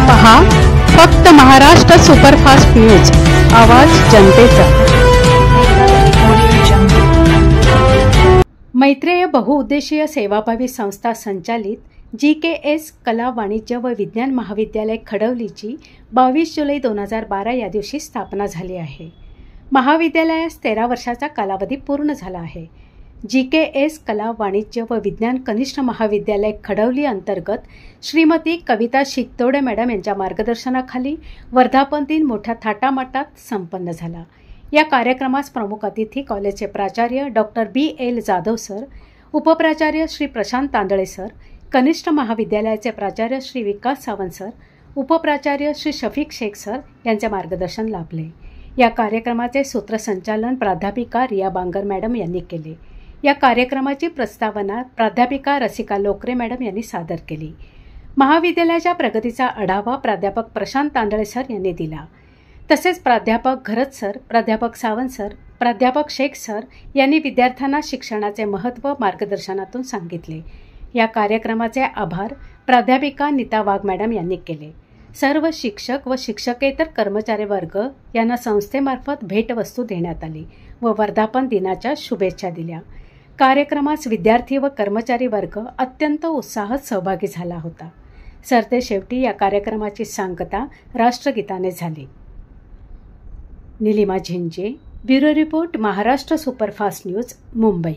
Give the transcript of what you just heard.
पहा फक्त Maharashtra superfast news, आवाज जनतेचा। मैत्रेय बहुउद्देशीय सेवाभावी संस्था संचालित GKS कला वाणिज्य व विज्ञान महाविद्यालय खडवलीची 22 जुलै 2012 या दिवशी स्थापना झाली आहे। महाविद्यालयास 13 वर्षाचा कालावधी पूर्ण झाला आहे। GKS कला वाणिज्य व विज्ञान कनिष्ठ महाविद्यालय खडवली अंतर्गत श्रीमती कविता शिकतोडे मॅडम यांच्या मार्गदर्शनाखाली वर्धापन दिन मोठ्या थाटामाटात संपन्न झाला। या कार्यक्रमास प्रमुख अतिथी कॉलेजचे प्राचार्य डॉक्टर BL जाधव सर, उपप्राचार्य श्री प्रशांत तांदळे सर, कनिष्ठ महाविद्यालयाचे प्राचार्य श्री विकास सावंत सर, उपप्राचार्य श्री शफीक शेख सर यांचे मार्गदर्शन लाभले। या कार्यक्रमाचे सूत्रसंचालन प्राध्यापिका रिया बांगर मॅडम यांनी केले। या कार्यक्रमाची प्रस्तावना प्राध्यापिका रसिका लोकरे मॅडम यांनी सादर केली। महाविद्यालयाच्या प्रगतीचा आढावा प्राध्यापक प्रशांत तांदळे सर यांनी दिला। तसेच प्राध्यापक घरत सर, प्राध्यापक सावंत सर, प्राध्यापक शेख सर यांनी विद्यार्थ्यांना शिक्षणाचे महत्त्व मार्गदर्शनातून सांगितले। या कार्यक्रमाचे आभार प्राध्यापिका नीता वाघ मॅडम यांनी केले। सर्व शिक्षक व शिक्षकेतर कर्मचारी वर्ग यांना संस्थेमार्फत भेटवस्तू देण्यात आली व वर्धापन दिनाच्या शुभेच्छा दिल्या। कार्यक्रमास विद्यार्थी व कर्मचारी वर्ग अत्यंत उत्साहात सहभागी झाला होता। सरतेशेवटी या कार्यक्रमाची सांगता राष्ट्रगीताने झाली। Nilima Zinje, bureau report, Maharashtra superfast news, Mumbai.